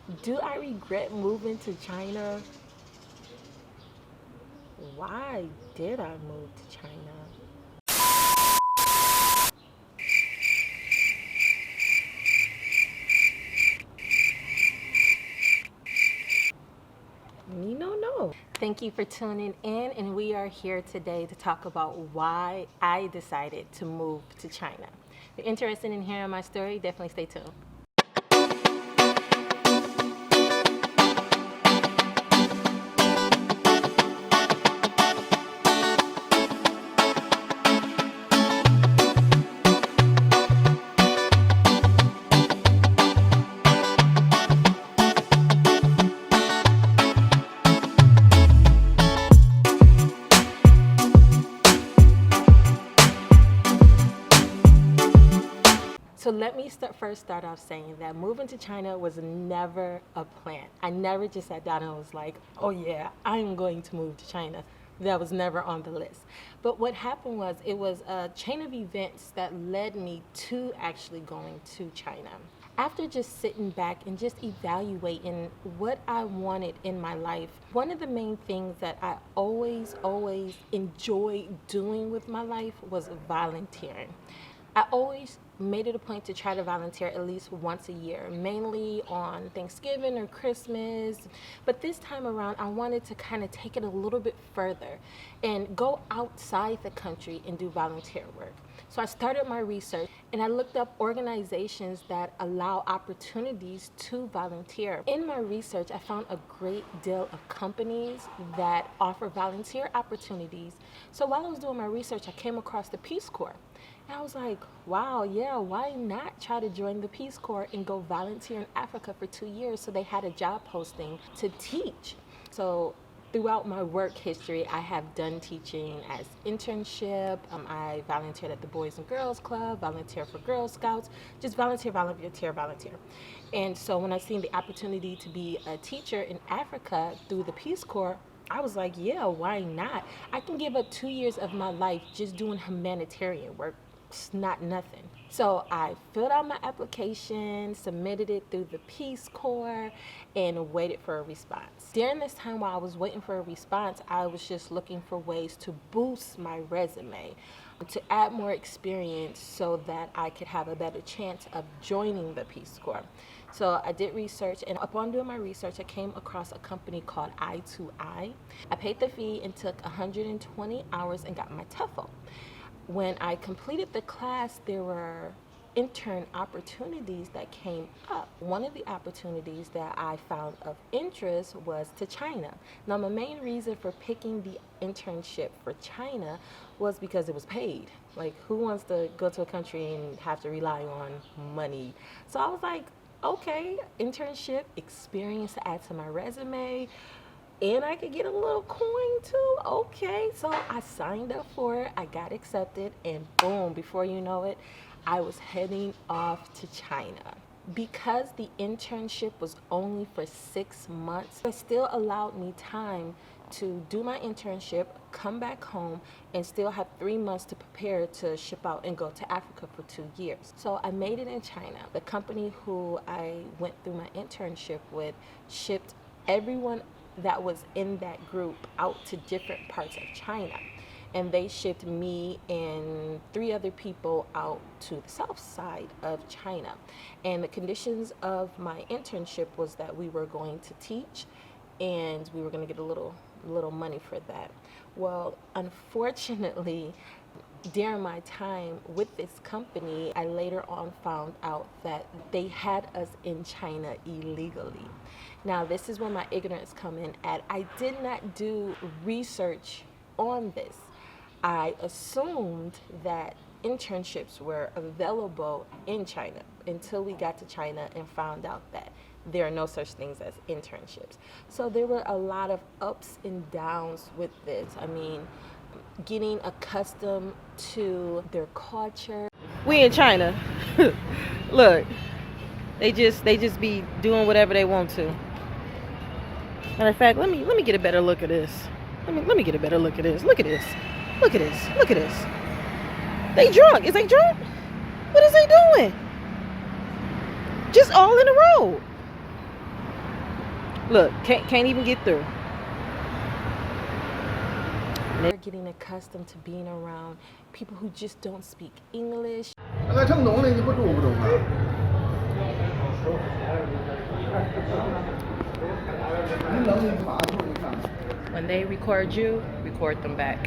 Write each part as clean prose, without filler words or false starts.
Do I regret moving to China? Why did I move to China? No. Thank you for tuning in, and we are here today to talk about why I decided to move to China. If you're interested in hearing my story, definitely stay tuned. So let me start off saying that moving to China was never a plan. I never just sat down and was like, oh yeah, I'm going to move to China. That was never on the list. But what happened was it was a chain of events that led me to actually going to China. After just sitting back and just evaluating what I wanted in my life, one of the main things that I always enjoyed doing with my life was volunteering. I always made it a point to try to volunteer at least once a year, mainly on Thanksgiving or Christmas. But this time around, I wanted to kind of take it a little bit further and go outside the country and do volunteer work. So I started my research and I looked up organizations that allow opportunities to volunteer. In my research, I found a great deal of companies that offer volunteer opportunities. So while I was doing my research, I came across the Peace Corps. And I was like, wow, yeah, why not try to join the Peace Corps and go volunteer in Africa for 2 years? So they had a job posting to teach. So throughout my work history, I have done teaching as internship. I volunteered at the Boys and Girls Club, volunteer for Girl Scouts, just volunteer. And so when I seen the opportunity to be a teacher in Africa through the Peace Corps, I was like, yeah, why not? I can give up 2 years of my life just doing humanitarian work. It's not nothing. So I filled out my application, submitted it through the Peace Corps, and waited for a response. During this time while I was waiting for a response, I was just looking for ways to boost my resume, to add more experience so that I could have a better chance of joining the Peace Corps. So I did research, and upon doing my research, I came across a company called I2I. I paid the fee and took 120 hours and got my TOEFL. When I completed the class, there were intern opportunities that came up. One of the opportunities that I found of interest was to China. Now, my main reason for picking the internship for China was because it was paid. Like, who wants to go to a country and have to rely on money? So I was like, okay, internship experience to add to my resume, and I could get a little coin too. Okay, so I signed up for it. I got accepted, and boom, before you know it, I was heading off to China. Because the internship was only for 6 months, it still allowed me time to do my internship, come back home, and still have 3 months to prepare to ship out and go to Africa for 2 years. So I made it in China. The company who I went through my internship with shipped everyone that was in that group out to different parts of China. And they shipped me and 3 other people out to the south side of China. And the conditions of my internship was that we were going to teach and we were going to get a little money for that. Well, unfortunately, during my time with this company, I later on found out that they had us in China illegally. Now, this is where my ignorance come in at. I did not do research on this. I assumed that internships were available in China until we got to China and found out that there are no such things as internships. So there were a lot of ups and downs with this. I mean, getting accustomed to their culture. We in China. Look, they just be doing whatever they want to. Matter of fact, let me get a better look at this. Let me get a better look at this. Look at this. Look at this. Look at this. They drunk. Is they drunk? What is they doing? Just all in a row. Look, can't even get through. They're getting accustomed to being around people who just don't speak English. When they record you, record them back.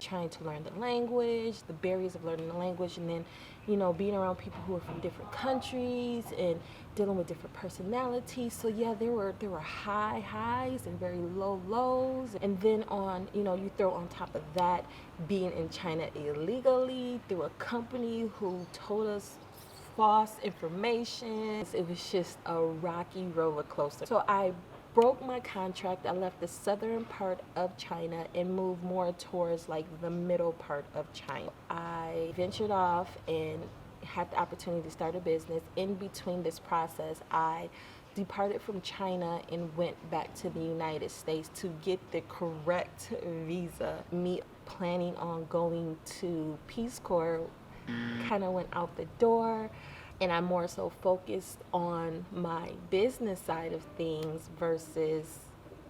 Trying to learn the language, the barriers of learning the language, and then, being around people who are from different countries and dealing with different personalities. So yeah, there were high highs and very low lows. And then you throw on top of that being in China illegally through a company who told us false information. It was just a rocky roller coaster. So I broke my contract. I left the southern part of China and moved more towards like the middle part of China. I ventured off and had the opportunity to start a business. In between this process, I departed from China and went back to the United States to get the correct visa. Me planning on going to Peace Corps kind of went out the door, and I'm more so focused on my business side of things versus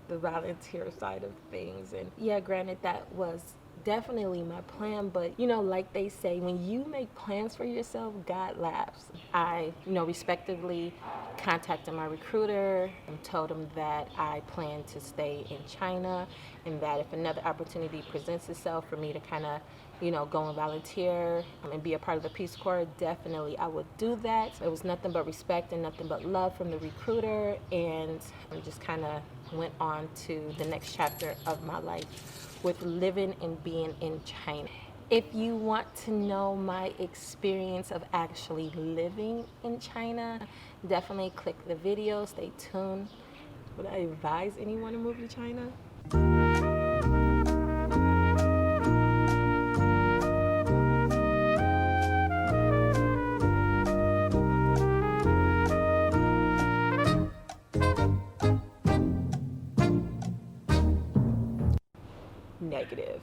the volunteer side of things. And yeah, granted, that was definitely my plan, but like they say, when you make plans for yourself, God laughs. I respectively contacted my recruiter and told him that I plan to stay in China, and that if another opportunity presents itself for me to kind of go and volunteer and be a part of the Peace Corps, definitely I would do that. It was nothing but respect and nothing but love from the recruiter, and I just kind of went on to the next chapter of my life with living and being in China. If you want to know my experience of actually living in China, definitely click the video, stay tuned. Would I advise anyone to move to China? Negative.